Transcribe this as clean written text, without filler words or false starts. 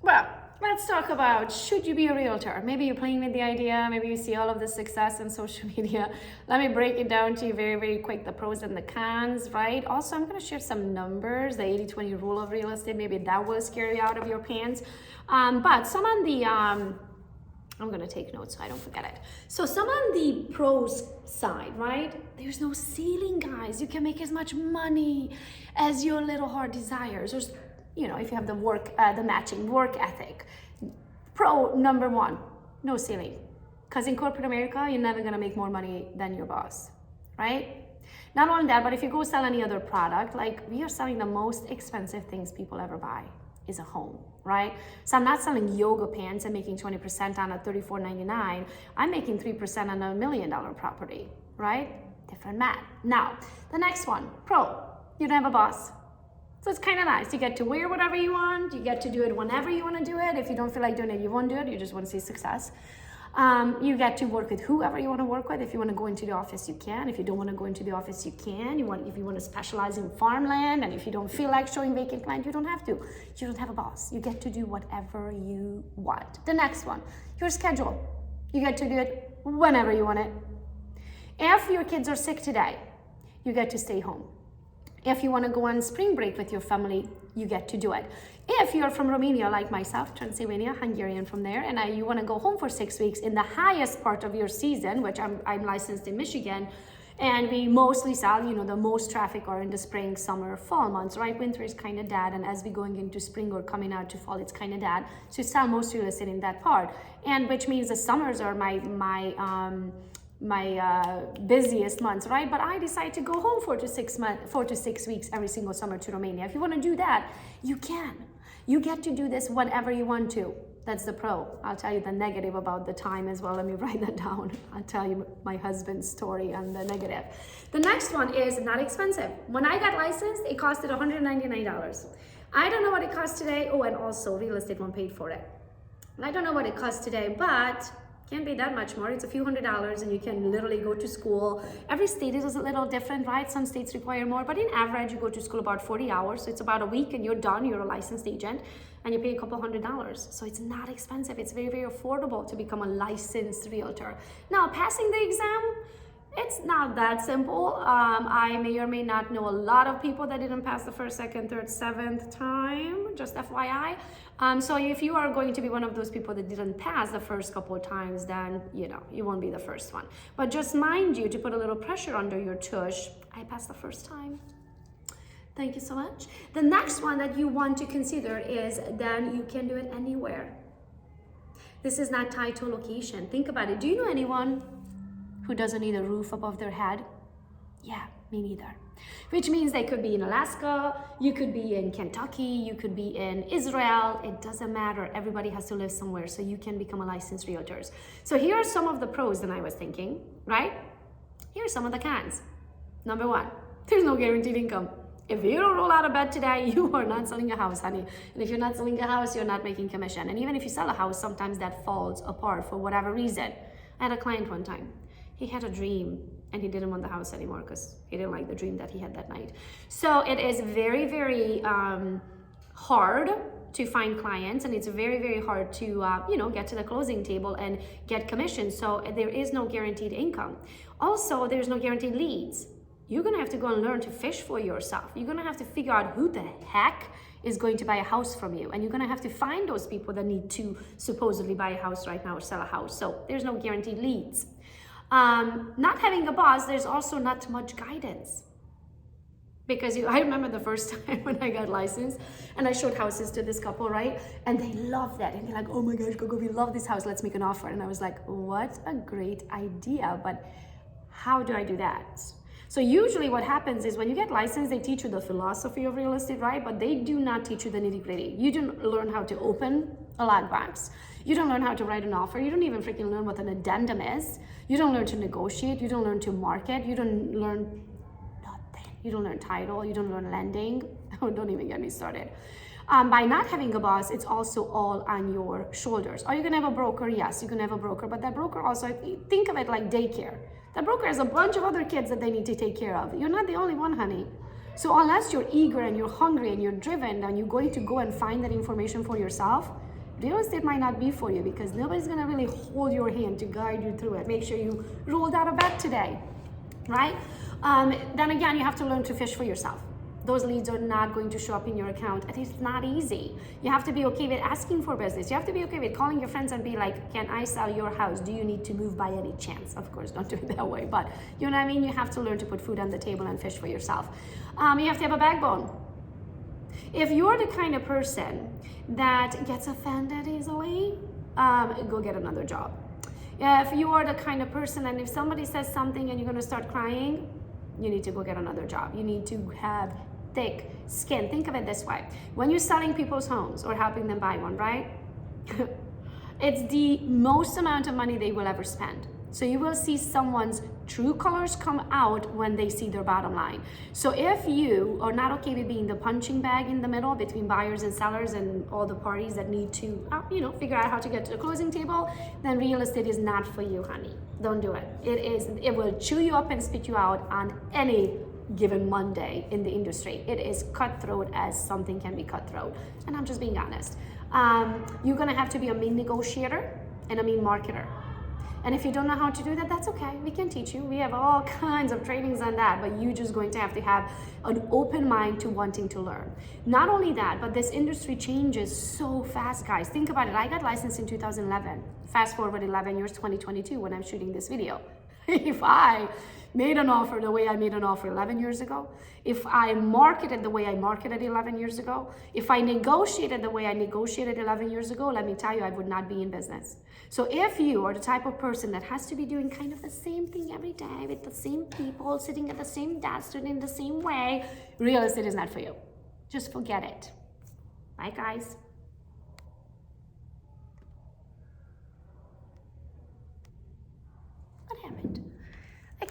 Well, let's talk about, should you be a realtor? Maybe you're playing with the idea, maybe you see all of the success on social media. Let me break it down to you very, very quick, the pros and the cons, right? Also, I'm gonna share some numbers, the 80-20 rule of real estate. Maybe that will scare you out of your pants. But some on the, I'm gonna take notes so I don't forget it. So some on the pros side, right? There's no ceiling, guys. You can make as much money as your little heart desires. There's, if you have the matching work ethic. Pro number one, no ceiling. Because in corporate America, you're never gonna make more money than your boss, right? Not only that, but if you go sell any other product, like we are selling the most expensive things people ever buy is a home, right? So I'm not selling yoga pants and making 20% on a $34.99. I'm making 3% on a $1 million property, right? Different math. Now, the next one, pro, you don't have a boss. So it's kind of nice. You get to wear whatever you want. You get to do it whenever you want to do it. If you don't feel like doing it, you won't do it. You just want to see success. You get to work with whoever you want to work with. If you want to go into the office, you can. If you don't want to go into the office, you can. If you want to specialize in farmland, and if you don't feel like showing vacant land, you don't have to. You don't have a boss. You get to do whatever you want. The next one, your schedule. You get to do it whenever you want it. If your kids are sick today, you get to stay home. If you want to go on spring break with your family, you get to do it. If you're from Romania, like myself, Transylvania, Hungarian from there, and you want to go home for 6 weeks in the highest part of your season, which I'm licensed in Michigan, and we mostly sell, the most traffic are in the spring, summer, fall months, right? Winter is kind of dead, and as we going into spring or coming out to fall, it's kind of dead. So you sell most real estate in that part, and which means the summers are my busiest months, right? But I decide to go home 4 to 6 weeks every single summer to Romania. If you want to do that, you can. You get to do this whenever you want to. That's the pro. I'll tell you the negative about the time as well. Let me write that down. I'll tell you my husband's story on the negative. The next one is not expensive. When I got licensed, it costed $199. I don't know what it costs today. Oh, and also real estate one paid for it. I don't know what it costs today, but can't be that much more. It's a few $100s and you can literally go to school. Every state is a little different, right? Some states require more, but in average, you go to school about 40 hours. So it's about a week and you're done. You're a licensed agent and you pay a couple $100s. So it's not expensive. It's very, very affordable to become a licensed realtor. Now, passing the exam, it's not that simple. I may or may not know a lot of people that didn't pass the first, second, third, seventh time, just FYI. So if you are going to be one of those people that didn't pass the first couple of times, then, you won't be the first one. But just mind you, to put a little pressure under your tush, I passed the first time. Thank you so much. The next one that you want to consider is then you can do it anywhere. This is not tied to a location. Think about it. Do you know anyone who doesn't need a roof above their head? Yeah, me neither. Which means they could be in Alaska, you could be in Kentucky, you could be in Israel. It doesn't matter. Everybody has to live somewhere, so you can become a licensed realtors. So here are some of the pros that I was thinking, right? Here are some of the cons. Number one, there's no guaranteed income. If you don't roll out of bed today, you are not selling a house, honey. And if you're not selling a house, you're not making commission. And even if you sell a house, sometimes that falls apart for whatever reason. I had a client one time. He had a dream and he didn't want the house anymore because he didn't like the dream that he had that night. So it is very, very hard to find clients, and it's very, very hard to get to the closing table and get commission. So there is no guaranteed income. Also, there's no guaranteed leads. You're gonna have to go and learn to fish for yourself. You're gonna have to figure out who the heck is going to buy a house from you. And you're gonna have to find those people that need to supposedly buy a house right now or sell a house. So there's no guaranteed leads. Not having a boss, there's also not much guidance. Because I remember the first time when I got licensed and I showed houses to this couple, right? And they loved that. And they're like, oh my gosh, Gogo, we love this house. Let's make an offer. And I was like, what a great idea. But how do I do that? So usually what happens is when you get licensed, they teach you the philosophy of real estate, right? But they do not teach you the nitty gritty. You don't learn how to open a lockbox. You don't learn how to write an offer. You don't even freaking learn what an addendum is. You don't learn to negotiate. You don't learn to market. You don't learn nothing. You don't learn title. You don't learn lending. Oh, don't even get me started. By not having a boss, it's also all on your shoulders. Are you gonna have a broker? Yes, you can have a broker, but that broker also, think of it like daycare. That broker has a bunch of other kids that they need to take care of. You're not the only one, honey. So unless you're eager and you're hungry and you're driven and you're going to go and find that information for yourself, real estate might not be for you because nobody's gonna really hold your hand to guide you through it. Make sure you rolled out of bed today, right? Then again, you have to learn to fish for yourself. Those leads are not going to show up in your account. It's not easy. You have to be okay with asking for business. You have to be okay with calling your friends and be like, can I sell your house? Do you need to move by any chance? Of course, don't do it that way, but you know what I mean? You have to learn to put food on the table and fish for yourself. You have to have a backbone. If you're the kind of person that gets offended easily, go get another job. If you are the kind of person and if somebody says something and you're gonna start crying, you need to go get another job. You need to have thick skin. Think of it this way. When you're selling people's homes or helping them buy one, right? It's the most amount of money they will ever spend. So you will see someone's true colors come out when they see their bottom line. So if you are not okay with being the punching bag in the middle between buyers and sellers and all the parties that need to, figure out how to get to the closing table, then real estate is not for you, honey. Don't do it. It will chew you up and spit you out on any given Monday in the industry. It is cutthroat as something can be cutthroat. And I'm just being honest. You're gonna have to be a mean negotiator and a mean marketer. And if you don't know how to do that, that's okay. We can teach you. We have all kinds of trainings on that, but you're just going to have an open mind to wanting to learn. Not only that, but this industry changes so fast, guys. Think about it. I got licensed in 2011. Fast forward 11 years, 2022, when I'm shooting this video. If I made an offer the way I made an offer 11 years ago, if I marketed the way I marketed 11 years ago, if I negotiated the way I negotiated 11 years ago, let me tell you, I would not be in business. So if you are the type of person that has to be doing kind of the same thing every day with the same people, sitting at the same desk, doing in the same way, real estate is not for you. Just forget it. Bye, guys.